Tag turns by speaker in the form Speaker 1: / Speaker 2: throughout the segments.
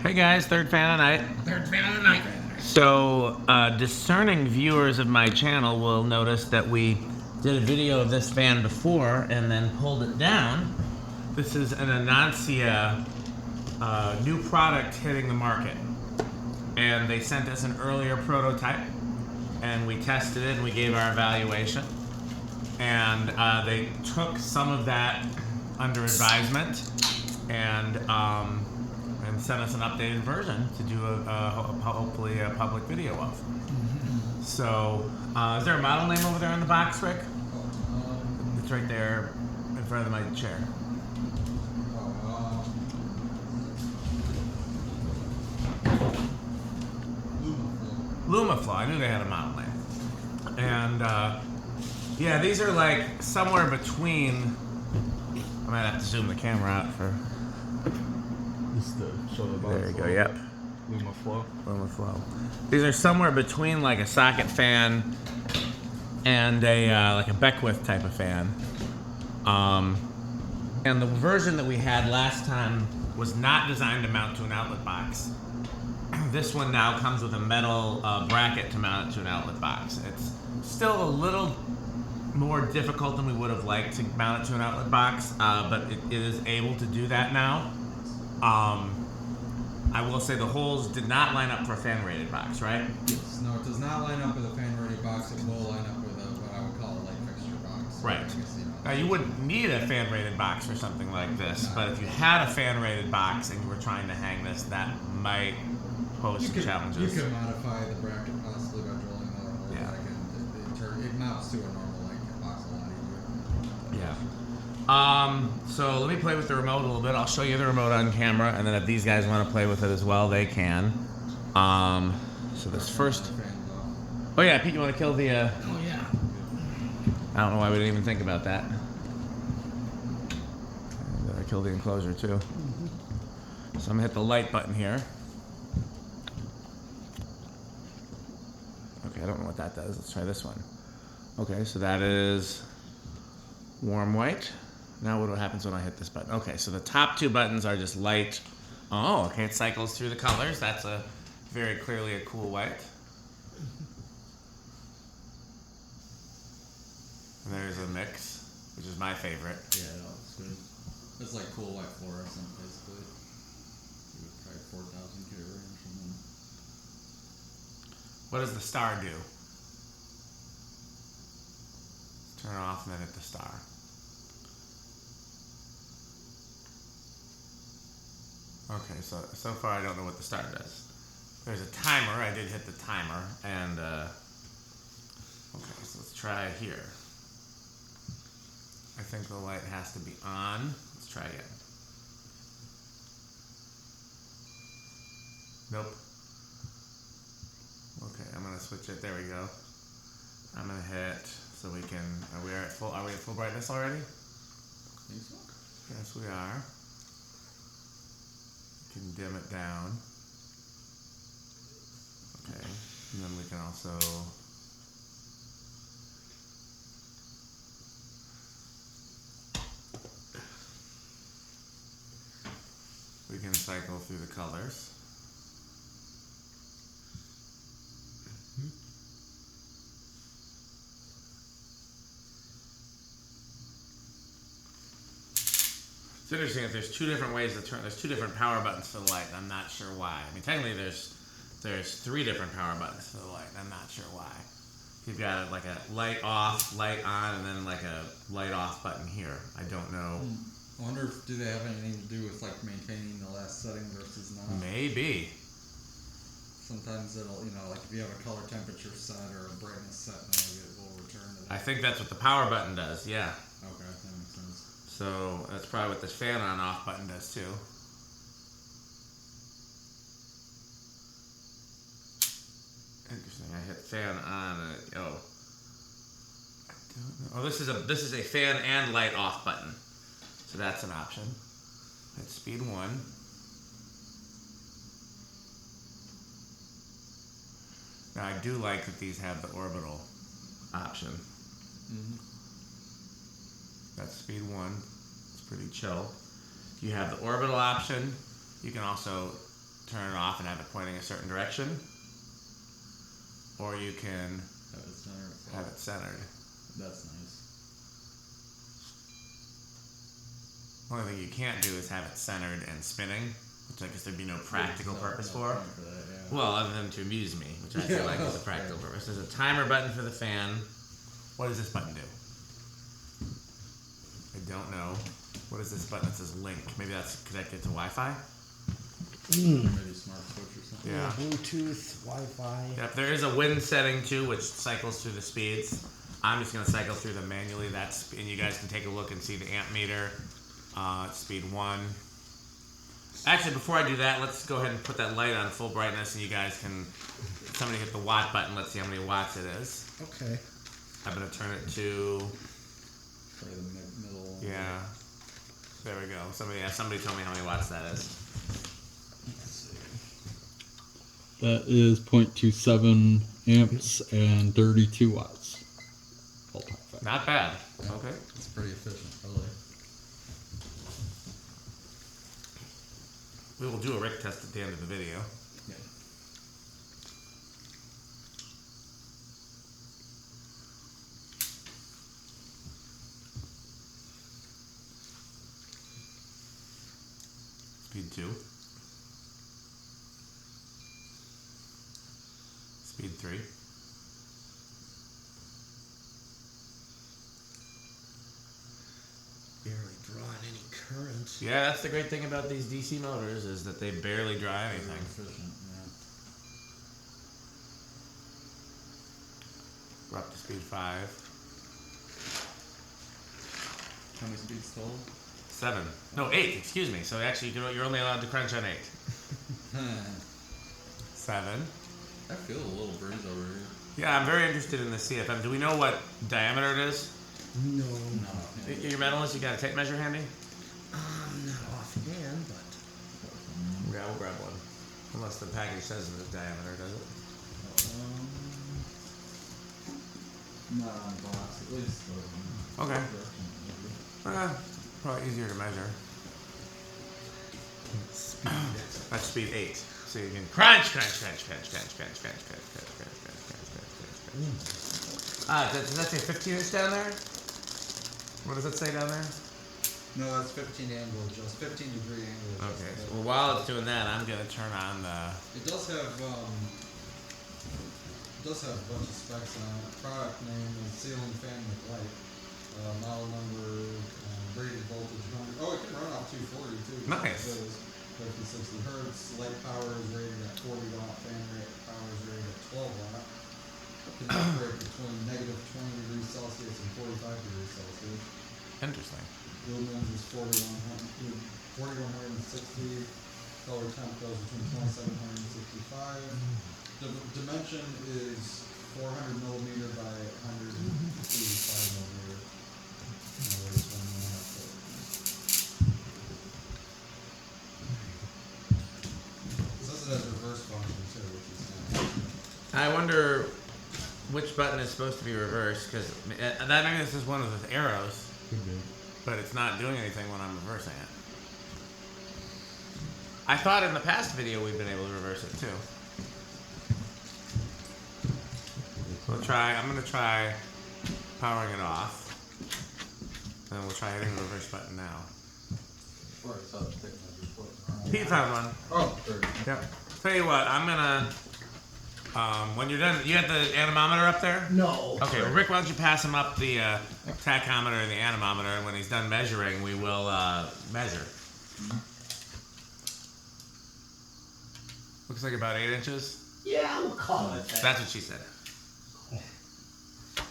Speaker 1: Hey guys, third fan of the night.
Speaker 2: Third fan of the night.
Speaker 1: So, discerning viewers of my channel will notice that we did a video of this fan before and then pulled it down. This is an Aoncia new product hitting the market. And they sent us an earlier prototype and we tested it and we gave our evaluation. And they took some of that under advisement and sent us an updated version to do hopefully a public video of. So, is there a model name over there in the box, Rick? It's right there in front of my chair. LumaFlow. I knew they had a model name. And yeah, these are like somewhere between. I might have to zoom the camera out for. There you go. Yep.
Speaker 3: LumaFlow.
Speaker 1: LumaFlow. These are somewhere between like a socket fan and a like a Beckwith type of fan. And the version that we had last time was not designed to mount to an outlet box. This one now comes with a metal bracket to mount it to an outlet box. It's still a little more difficult than we would have liked to mount it to an outlet box, but it is able to do that now. I will say the holes did not line up for a fan-rated box, right?
Speaker 3: Yes. No, it does not line up with a fan-rated box. It will line up with what I would call a light fixture box.
Speaker 1: Right. Now you wouldn't need a fan-rated box for something like this,
Speaker 3: No.
Speaker 1: but if you had a fan-rated box and you were trying to hang this, that might pose some challenges.
Speaker 3: You could modify the bracket possibly by drilling another hole.
Speaker 1: Yeah.
Speaker 3: It mounts to a normal light box a lot easier.
Speaker 1: Yeah. So let me play with the remote a little bit. I'll show you the remote on camera, and then if these guys want to play with it as well, they can. So this first. Oh yeah, Pete, you want to kill the?
Speaker 2: Oh yeah.
Speaker 1: I don't know why we didn't even think about that. And kill the enclosure too. So I'm gonna hit the light button here. Okay, I don't know what that does. Let's try this one. Okay, so that is warm white. Now what happens when I hit this button? Okay, so the top two buttons are just light. Oh, okay, it cycles through the colors. That's a very clearly a cool white. And there's a mix, which is my favorite.
Speaker 3: Yeah, no, it's good. It's like cool white fluorescent, basically. You would try 4,000 K range and then.
Speaker 1: What does the star do? Turn it off and then hit the star. Okay, so far I don't know what the star does. There's a timer. I did hit the timer, and okay, so let's try here. I think the light has to be on. Let's try again. Nope. Okay, I'm gonna switch it. There we go. I'm gonna hit so we can. Are we at full brightness already?
Speaker 3: I think so.
Speaker 1: Yes, we are. We can dim it down. Okay, and then we can also. We can cycle through the colors. It's interesting that there's two different ways to turn. There's two different power buttons for the light. I'm not sure why. I mean, technically there's three different power buttons for the light. I'm not sure why. You've got like a light off, light on, and then like a light off button here. I don't know.
Speaker 3: I wonder if do they have anything to do with like maintaining the last setting versus not?
Speaker 1: Maybe.
Speaker 3: Sometimes it'll, like if you have a color temperature set or a brightness set, maybe it will return to that.
Speaker 1: I think that's what the power button does. Yeah.
Speaker 3: Okay, that makes sense.
Speaker 1: So that's probably what this fan on off button does too. Interesting. I hit fan on and I don't know. Oh, this is a fan and light off button. So that's an option. Hit speed 1. Now I do like that these have the orbital option.
Speaker 3: Mm-hmm.
Speaker 1: That's speed 1. It's pretty chill. You have the orbital option. You can also turn it off and have it pointing a certain direction, or you can have it centered.
Speaker 3: That's nice.
Speaker 1: The only thing you can't do is have it centered and spinning, which I guess there'd be no practical purpose for.
Speaker 3: That, yeah.
Speaker 1: Well, other than to amuse me, which I feel like is a practical purpose. There's a timer button for the fan. What does this button do? I don't know. What is this button that says link? Maybe that's connected to Wi-Fi?
Speaker 3: Maybe smart switch or something.
Speaker 1: Yeah.
Speaker 2: Bluetooth, Wi-Fi.
Speaker 1: Yep, there is a wind setting too, which cycles through the speeds. I'm just going to cycle through them manually. And you guys can take a look and see the amp meter. Speed 1. Actually, before I do that, let's go ahead and put that light on full brightness, and you guys can, somebody hit the watt button. Let's see how many watts it is.
Speaker 2: Okay.
Speaker 1: I'm going to turn it to,
Speaker 3: Probably the middle.
Speaker 1: yeah, there we go. Somebody told me how many watts that is.
Speaker 4: That is 0.27 amps and 32 watts. All-time fact.
Speaker 1: Not bad.
Speaker 3: Yeah.
Speaker 1: Okay.
Speaker 3: It's pretty efficient, really.
Speaker 1: We will do a Rick test at the end of the video.
Speaker 3: Yeah.
Speaker 1: Speed 2. Speed 3.
Speaker 2: Barely drawing any current.
Speaker 1: Yeah, that's the great thing about these DC motors is that they barely draw
Speaker 3: Very
Speaker 1: anything.
Speaker 3: efficient, yeah.
Speaker 1: We're up to speed 5.
Speaker 3: How many speeds total?
Speaker 1: 7. No, 8, excuse me. So actually, you're only allowed to crunch on 8. 7.
Speaker 3: I feel a little breeze over here.
Speaker 1: Yeah, I'm very interested in the CFM. Do we know what diameter it is?
Speaker 2: No.
Speaker 3: No.
Speaker 1: Your medalist, you got a tape measure handy?
Speaker 2: Not offhand, but.
Speaker 1: Yeah, we'll grab one. Unless the package says the diameter, does it?
Speaker 3: Not on the box, at least.
Speaker 1: Okay. Probably easier to measure. That's speed 8. So you can crunch, crunch, crunch, crunch, crunch, crunch, crunch, crunch, crunch, crunch, crunch, crunch, crunch. Does that say 15 inch down there? What does it say down there?
Speaker 5: No, that's 15 angle adjust, 15 degree angle adjust.
Speaker 1: Okay. So, well, while it's doing that, I'm gonna turn on the.
Speaker 5: It does have a bunch of specs on it. Product name is ceiling fan with light. Model number, rated voltage 100. Oh, it can run off 240 too.
Speaker 1: Nice.
Speaker 5: 50, 60 hertz. Light power is rated at 40 watt. Fan rate power is rated at 12 watt. Can operate between negative 20 degrees Celsius and 45 degrees Celsius.
Speaker 1: Interesting.
Speaker 5: Lumens is 4160. Color temp goes between 2700 and 65. Dimension is 400 millimeter by 185 millimeter. This has reverse function too, which is nice.
Speaker 1: I wonder which button is supposed to be reversed because that maybe this is one of the arrows, but it's not doing anything when I'm reversing it. I thought in the past video we've been able to reverse it too. We'll try. I'm gonna try powering it off. Then we'll try hitting the reverse button now. Pete found one.
Speaker 3: Oh, there.
Speaker 1: Yep. Tell you what, I'm gonna. When you're done, you got the anemometer up there?
Speaker 2: No.
Speaker 1: Okay, well, Rick, why don't you pass him up the tachometer and the anemometer, and when he's done measuring, we will measure. Looks like about 8 inches.
Speaker 2: Yeah, we'll call it that.
Speaker 1: That's what she said.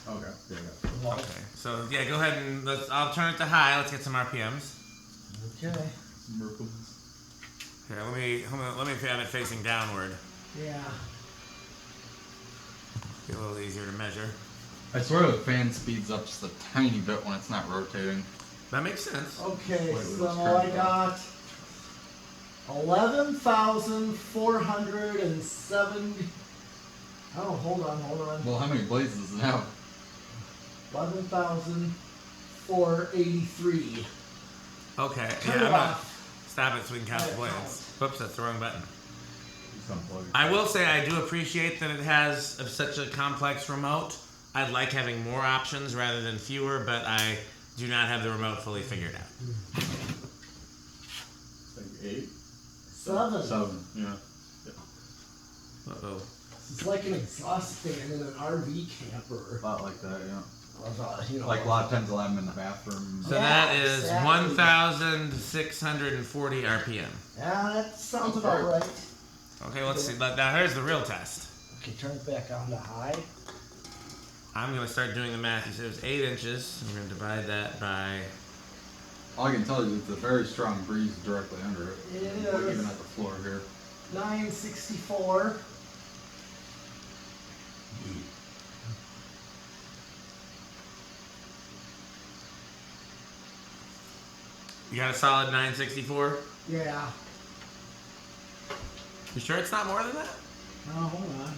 Speaker 3: Okay, there you go.
Speaker 1: Okay, so yeah, go ahead and I'll turn it to high. Let's get some RPMs.
Speaker 2: Okay.
Speaker 1: Here, let me have it facing downward.
Speaker 2: Yeah.
Speaker 1: Be a little easier to measure.
Speaker 4: I swear the fan speeds up just a tiny bit when it's not rotating.
Speaker 1: That makes sense.
Speaker 2: Okay,
Speaker 4: Wait,
Speaker 2: so
Speaker 4: let's
Speaker 2: I
Speaker 4: turn it
Speaker 2: got 11,470. Oh, hold on.
Speaker 4: Well, how many blades does it have?
Speaker 2: 11,483.
Speaker 1: Okay,
Speaker 2: Turn
Speaker 1: yeah,
Speaker 2: it
Speaker 1: I'm not.
Speaker 2: off.
Speaker 1: Stop it so we can count the
Speaker 2: Let it
Speaker 1: blades.
Speaker 2: count.
Speaker 1: Whoops, that's the wrong button.
Speaker 4: Just unplug it.
Speaker 1: I will say I do appreciate that it has such a complex remote. I'd like having more options rather than fewer, but I do not have the remote fully figured out.
Speaker 4: It's like 8?
Speaker 2: 7.
Speaker 4: 7, yeah.
Speaker 1: Uh-oh.
Speaker 2: It's like an exhaust fan in an RV camper.
Speaker 4: A lot like that, yeah.
Speaker 2: You know,
Speaker 4: Like a lot of times I'll have them in the bathroom.
Speaker 1: So
Speaker 2: Yeah,
Speaker 1: that is
Speaker 2: exactly.
Speaker 1: 1,640 RPM.
Speaker 2: Yeah, that sounds about right.
Speaker 1: Okay, let's see. Now here's the real test.
Speaker 2: Okay, turn it back on to high.
Speaker 1: I'm going to start doing the math. You said it was 8 inches. We're going to divide that by...
Speaker 4: All I can tell you is it's a very strong breeze directly under it.
Speaker 2: It
Speaker 4: Like
Speaker 2: is.
Speaker 4: even at the floor here.
Speaker 2: 964.
Speaker 1: You got a solid 964?
Speaker 2: Yeah.
Speaker 1: You sure it's not more than that?
Speaker 2: No, hold on.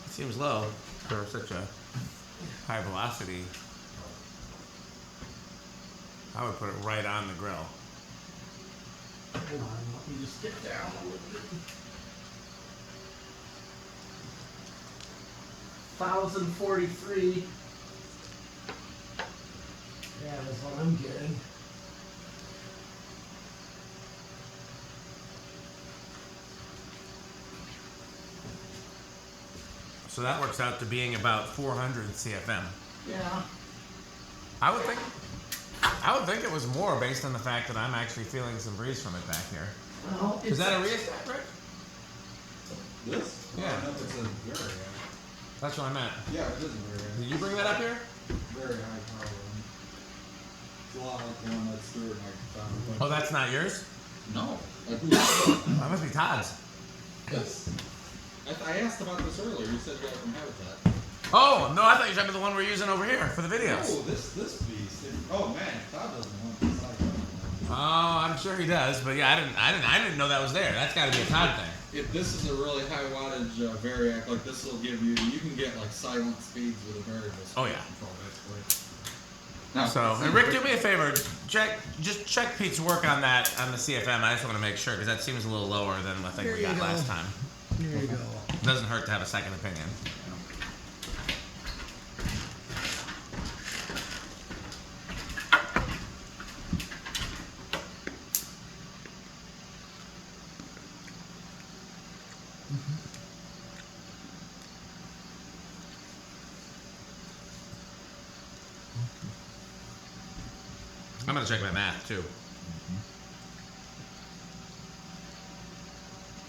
Speaker 1: It seems low for such a high velocity. I would put it right on the grill.
Speaker 2: Hold on, let me just get down a little bit. 1,043. Yeah, that's what I'm getting.
Speaker 1: So that works out to being about 400 CFM.
Speaker 2: Yeah.
Speaker 1: I would think it was more based on the fact that I'm actually feeling some breeze from it back here.
Speaker 2: Well,
Speaker 1: Is that a rheostat, Rick?
Speaker 5: This?
Speaker 1: Yeah.
Speaker 5: No, it's a very high.
Speaker 1: That's what I meant.
Speaker 5: Yeah, it is a very
Speaker 1: Did you bring that up here?
Speaker 5: very high power one. It's a lot like the one that's through my phone.
Speaker 1: Oh, that's not yours?
Speaker 4: No.
Speaker 1: That must be Todd's.
Speaker 5: Yes. I asked about this earlier. You said you got it from Habitat.
Speaker 1: Oh, no, I thought you were talking about the one we're using over here for the videos.
Speaker 5: Oh, this beast. Oh man, Todd doesn't want this.
Speaker 1: Oh, I'm sure he does, but yeah, I didn't know that was there. That's got to be a Todd thing.
Speaker 5: If this is a really high wattage variac, like this will give you can get like silent speeds with a variable speed
Speaker 1: Oh, yeah.
Speaker 5: control basically.
Speaker 4: No.
Speaker 1: So, and Rick, do me a favor. Just check Pete's work on that on the CFM. I just want to make sure because that seems a little lower than I think
Speaker 2: Here
Speaker 1: we
Speaker 2: you
Speaker 1: got
Speaker 2: go.
Speaker 1: last time.
Speaker 2: There you go.
Speaker 1: Doesn't hurt to have a second opinion. I'm gonna check my math too.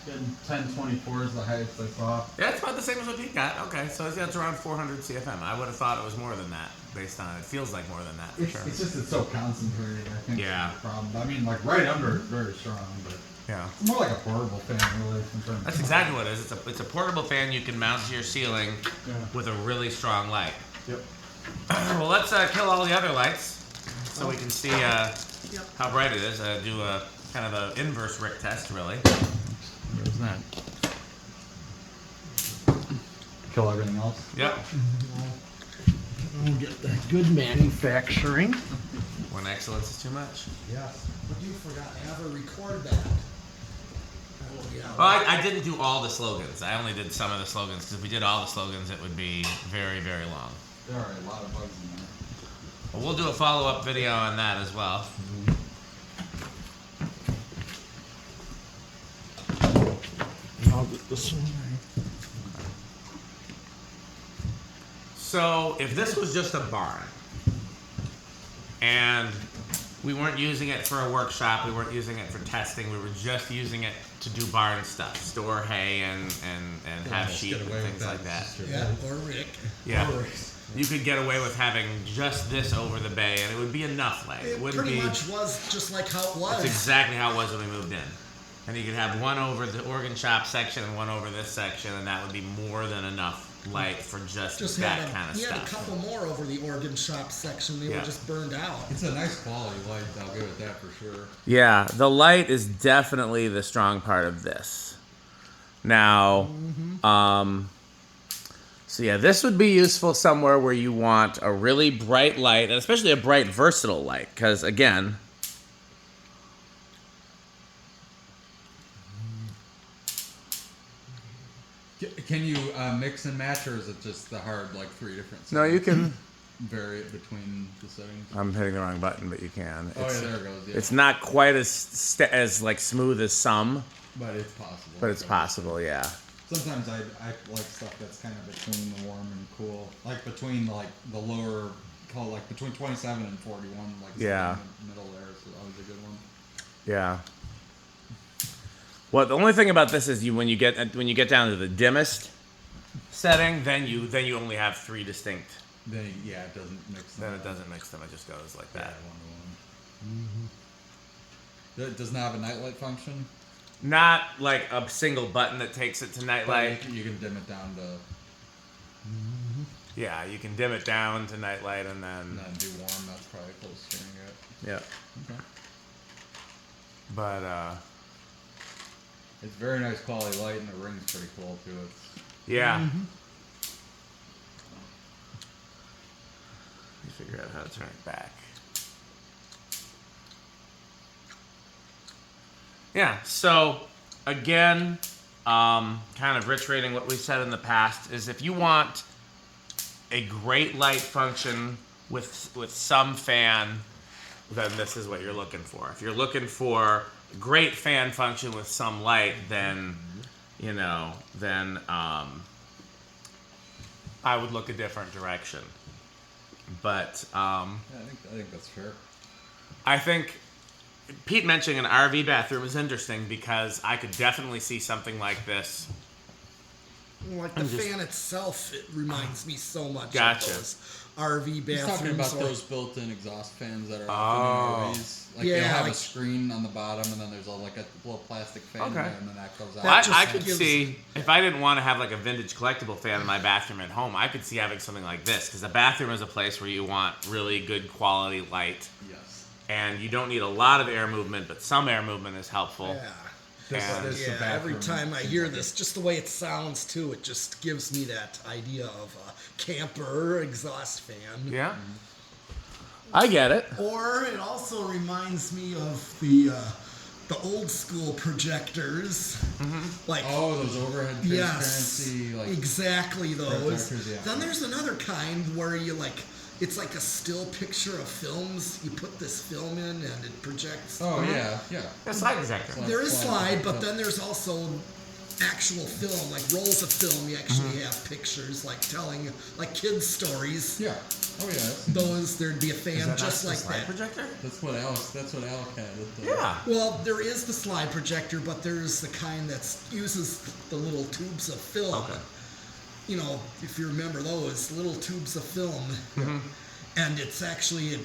Speaker 4: Good 1024 is the highest I saw.
Speaker 1: Yeah, it's about the same as what Pete got. Okay, so it's around 400 CFM. I would have thought it was more than that based on it. Feels like more than that for
Speaker 4: It's,
Speaker 1: sure.
Speaker 4: it's just it's so concentrated, I think.
Speaker 1: Yeah.
Speaker 4: That's the problem. I mean, like right under it's very strong, but
Speaker 1: Yeah.
Speaker 4: it's more like a portable fan, really. in terms of-
Speaker 1: That's exactly what it is. It's a portable fan you can mount to your ceiling
Speaker 4: Yeah.
Speaker 1: with a really strong light.
Speaker 4: Yep.
Speaker 1: Well, let's kill all the other lights so we can see how bright it is. Do a kind of an inverse Rick test, really.
Speaker 4: Where's that? Kill everything else.
Speaker 1: Yep.
Speaker 2: I'll get that good manufacturing.
Speaker 1: When excellence is too much.
Speaker 2: Yes. But you forgot to ever record that. Oh, yeah.
Speaker 1: Well, I didn't do all the slogans. I only did some of the slogans because if we did all the slogans, it would be very, very long.
Speaker 4: There are a lot of bugs in there.
Speaker 1: Well, we'll do a follow-up video on that as well.
Speaker 2: I'll get this one.
Speaker 1: So if this was just a barn and we weren't using it for a workshop, we weren't using it for testing, we were just using it to do barn stuff, store hay and have sheep and things like that.
Speaker 2: Yeah, or Rick.
Speaker 1: Yeah. You could get away with having just this over the bay and it would be enough light. It
Speaker 2: It
Speaker 1: wouldn't
Speaker 2: pretty
Speaker 1: be.
Speaker 2: much was just like how it was.
Speaker 1: That's exactly how it was when we moved in. And you could have one over the organ shop section and one over this section, and that would be more than enough light for just that
Speaker 2: had
Speaker 1: kind of
Speaker 2: he had a
Speaker 1: stuff.
Speaker 2: couple more over the organ shop section. They
Speaker 1: Yeah.
Speaker 2: were just burned out.
Speaker 5: It's a nice quality light. I'll give it that for sure.
Speaker 1: Yeah, the light is definitely the strong part of this. Now, so yeah, this would be useful somewhere where you want a really bright light, and especially a bright, versatile light, because again,
Speaker 3: Can you mix and match, or is it just the hard, like 3 different settings?
Speaker 1: No, you can.
Speaker 3: Vary it between the settings?
Speaker 1: I'm hitting the wrong button, but you can.
Speaker 3: Oh, yeah, there it goes. Yeah.
Speaker 1: It's not quite as like smooth as some,
Speaker 3: But it's possible.
Speaker 1: but it's possible. Yeah.
Speaker 5: Sometimes I like stuff that's kind of between the warm and cool, like between like the lower, call it like between 27 and 41, like
Speaker 1: Yeah.
Speaker 5: in the middle there. So that was a good one.
Speaker 1: Yeah. Well, the only thing about this is when you get down to the dimmest setting, then you only have 3 distinct.
Speaker 3: Then it doesn't mix them.
Speaker 1: Then it doesn't mix them. It just goes like
Speaker 3: Yeah,
Speaker 1: that.
Speaker 3: 1 to 1. It doesn't have a nightlight function.
Speaker 1: Not like a single button that takes it to nightlight.
Speaker 3: But you can dim it down to
Speaker 1: Yeah, you can dim it down to nightlight and then.
Speaker 3: and then do warm. That's probably close to doing it.
Speaker 1: Yeah.
Speaker 3: Okay.
Speaker 1: But
Speaker 3: It's very nice quality light, and the ring's pretty cool too. It's
Speaker 1: yeah. Let me figure out how to turn it back. Yeah, so again, kind of reiterating what we said in the past, is if you want a great light function with some fan, then this is what you're looking for. If you're looking for a great fan function with some light, then I would look a different direction. But
Speaker 3: I think that's fair.
Speaker 1: I think Pete mentioning an RV bathroom is interesting because I could definitely see something like this.
Speaker 2: Like the fan itself, it reminds me so much
Speaker 1: Gotcha.
Speaker 2: of those RV
Speaker 3: He's
Speaker 2: bathrooms.
Speaker 3: talking about
Speaker 2: or-
Speaker 3: those built-in exhaust fans that are
Speaker 1: Oh.
Speaker 3: often in RVs. Like
Speaker 2: Yeah,
Speaker 3: they'll have
Speaker 2: like-
Speaker 3: a screen on the bottom, and then there's like a little plastic fan
Speaker 1: Okay.
Speaker 3: there, and then that goes out.
Speaker 2: That
Speaker 1: I
Speaker 2: just
Speaker 1: could
Speaker 2: gives-
Speaker 1: see, if I didn't want to have like a vintage collectible fan in my bathroom at home, I could see having something like this, because the bathroom is a place where you want really good quality light,
Speaker 3: Yes.
Speaker 1: and you don't need a lot of air movement, but some air movement is helpful.
Speaker 2: Yeah.
Speaker 1: And-
Speaker 3: This is the
Speaker 2: Yeah, every
Speaker 3: bathroom.
Speaker 2: time I hear this, just the way it sounds too, it just gives me that idea of a camper exhaust fan.
Speaker 1: Yeah. I get it.
Speaker 2: Or it also reminds me of the old school projectors, like
Speaker 3: Oh, those overhead transparency,
Speaker 2: yes,
Speaker 3: like
Speaker 2: exactly those.
Speaker 3: projectors, yeah.
Speaker 2: Then there's another kind where you it's like a still picture of films. You put this film in and it projects.
Speaker 3: Oh yeah.
Speaker 1: A slide projector.
Speaker 3: Slide.
Speaker 2: There is slide, but
Speaker 3: Yep.
Speaker 2: then there's also actual film, like rolls of film. You actually have pictures, like telling like kids stories.
Speaker 3: Yeah. Oh yeah.
Speaker 2: Those there'd be a
Speaker 1: Is
Speaker 2: fan
Speaker 1: that
Speaker 2: just
Speaker 1: not
Speaker 2: like
Speaker 1: the slide
Speaker 2: that.
Speaker 1: projector?
Speaker 3: That's what Alec had. At the,
Speaker 1: Yeah.
Speaker 2: Well, there is the slide projector, but there's the kind that uses the little tubes of film.
Speaker 1: Okay.
Speaker 2: You know, if you remember those little tubes of film, and it's actually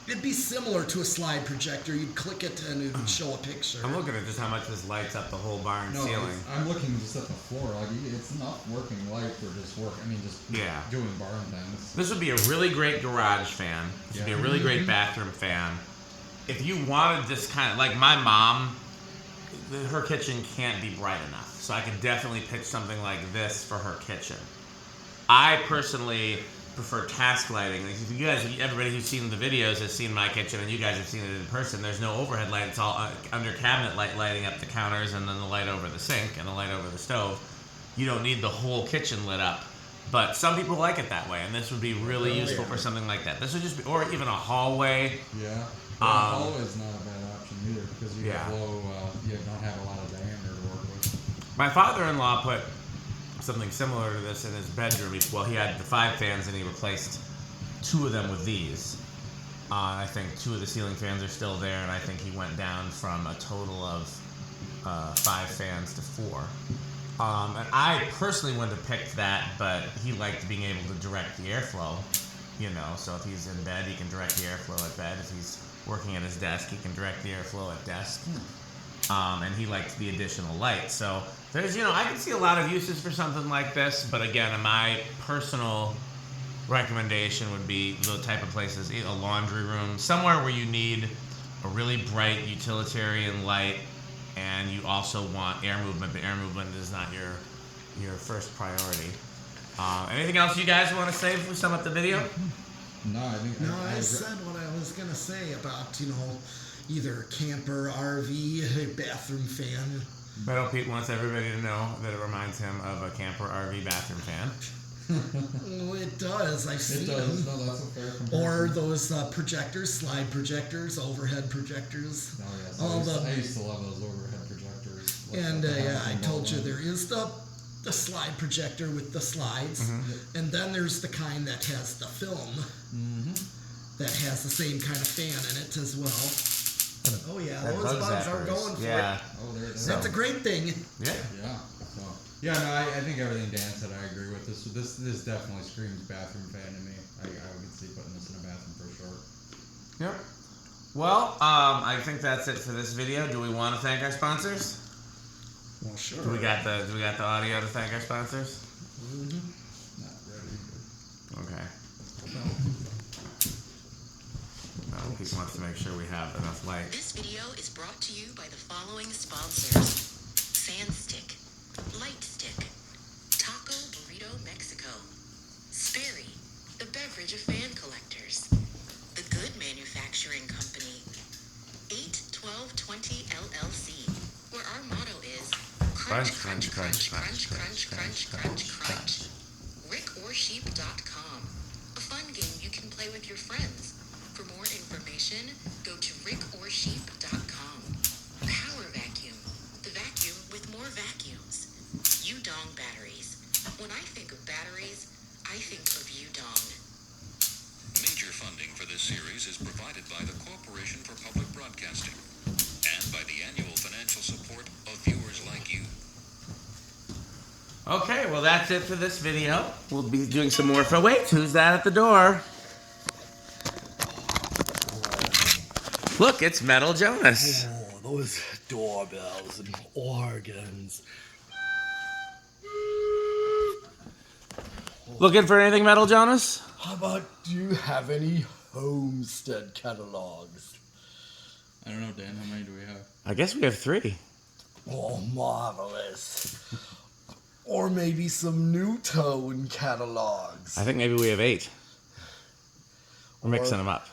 Speaker 2: it'd be similar to a slide projector. You'd click it and it would show a picture.
Speaker 1: I'm looking at just how much this lights up the whole barn
Speaker 5: No,
Speaker 1: ceiling.
Speaker 5: I'm looking just at the floor. Like it's not working light for just work. I mean, just
Speaker 1: Yeah.
Speaker 5: doing barn things.
Speaker 1: This would be a really great garage fan. This would be a really great bathroom fan. If you wanted this kind of, like my mom, her kitchen can't be bright enough. So I could definitely pitch something like this for her kitchen. I personally prefer task lighting. Like if you guys, everybody who's seen the videos has seen my kitchen, and you guys have seen it in person. There's no overhead light. It's all under cabinet light lighting up the counters, and then the light over the sink and the light over the stove. You don't need the whole kitchen lit up. But some people like it that way, and this would be really useful for something like that. This would just be, or even a hallway.
Speaker 5: Yeah. Always not a bad option either because you
Speaker 1: Yeah.
Speaker 5: you don't have a lot of diameter to work with.
Speaker 1: My father-in-law put something similar to this in his bedroom. Well, he had the 5 fans, and he replaced 2 of them with these. I think 2 of the ceiling fans are still there, and I think he went down from a total of 5 fans to 4. And I personally wouldn't have picked that, but he liked being able to direct the airflow. So if he's in bed, he can direct the airflow at bed. If he's working at his desk, he can direct the airflow at desk. And he liked the additional light. So there's, I can see a lot of uses for something like this, but again, my personal recommendation would be the type of places, a laundry room, somewhere where you need a really bright utilitarian light, and you also want air movement, but air movement is not your first priority. Anything else you guys want to say if we sum up the video?
Speaker 5: No, I think.
Speaker 2: No, I said what I was gonna say about either camper, RV, bathroom fan.
Speaker 1: Metal Pete wants everybody to know that it reminds him of a camper RV bathroom fan.
Speaker 2: Oh, it does. I've seen
Speaker 5: It does.
Speaker 2: them.
Speaker 5: No, that's a fair comparison.
Speaker 2: Or those projectors, slide projectors, overhead projectors.
Speaker 5: Oh, yes.
Speaker 2: all
Speaker 5: I used to love those overhead projectors.
Speaker 2: And yeah, I told you there is the slide projector with the slides, and then there's the kind that has the film that has the same kind of fan in it as well. Oh yeah,
Speaker 1: That
Speaker 2: those
Speaker 1: bug
Speaker 2: bugs are
Speaker 1: zappers.
Speaker 2: going for
Speaker 1: Yeah.
Speaker 2: it.
Speaker 5: Oh, there it is.
Speaker 2: That's a great thing.
Speaker 1: Yeah.
Speaker 5: Yeah. So yeah, no, I think everything Dan said I agree with. This definitely screams bathroom fan to me. I would see putting this in a bathroom for sure.
Speaker 1: Yep. Well, I think that's it for this video. Do we want to thank our sponsors?
Speaker 2: Well, sure.
Speaker 1: Do we got the audio to thank our sponsors?
Speaker 5: Not ready.
Speaker 1: Okay. Well, he wants to make sure we have enough light.
Speaker 6: This video is brought to you by the following sponsors: Sandstick, Lightstick, Taco Burrito Mexico, Sperry, the beverage of fan collectors, The Good Manufacturing Company, 81220 LLC, where our motto is crunch, crunch, crunch, crunch, crunch, crunch, crunch, crunch. RickOrSheep.com, a fun game you can play with your friends. For more information, go to RickOrSheep.com. Power Vacuum, the vacuum with more vacuums. Udong batteries. When I think of batteries, I think of Udong.
Speaker 7: Major funding for this series is provided by the Corporation for Public Broadcasting and by the annual financial support of viewers like you.
Speaker 1: Okay, well that's it for this video. We'll be doing some more for. Wait, who's that at the door? Look, it's Metal Jonas.
Speaker 2: Oh, those doorbells and organs.
Speaker 1: Looking for anything, Metal Jonas?
Speaker 2: How about, do you have any Homestead catalogs?
Speaker 3: I don't know, Dan. How many do we have?
Speaker 1: I guess we have 3.
Speaker 2: Oh, marvelous. Or maybe some New Tone catalogs.
Speaker 1: I think maybe we have 8. We're mixing them up.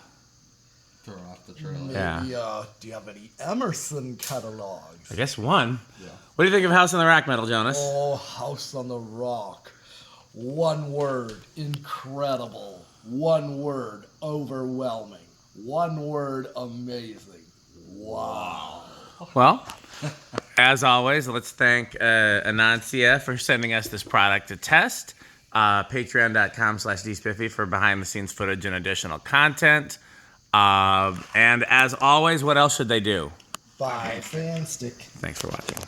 Speaker 3: Throw off the trail.
Speaker 2: Maybe,
Speaker 1: Yeah.
Speaker 2: do you have any Emerson catalogs?
Speaker 1: I guess 1.
Speaker 3: Yeah.
Speaker 1: What do you think of House on the Rack, Metal Jonas?
Speaker 2: Oh, House on the Rock. One word, incredible. One word, overwhelming. One word, amazing. Wow.
Speaker 1: Well, as always, let's thank Aoncia for sending us this product to test. Patreon.com/dspiffy for behind-the-scenes footage and additional content. And as always, what else should they do?
Speaker 2: Bye, Fanstick.
Speaker 1: Thanks for watching.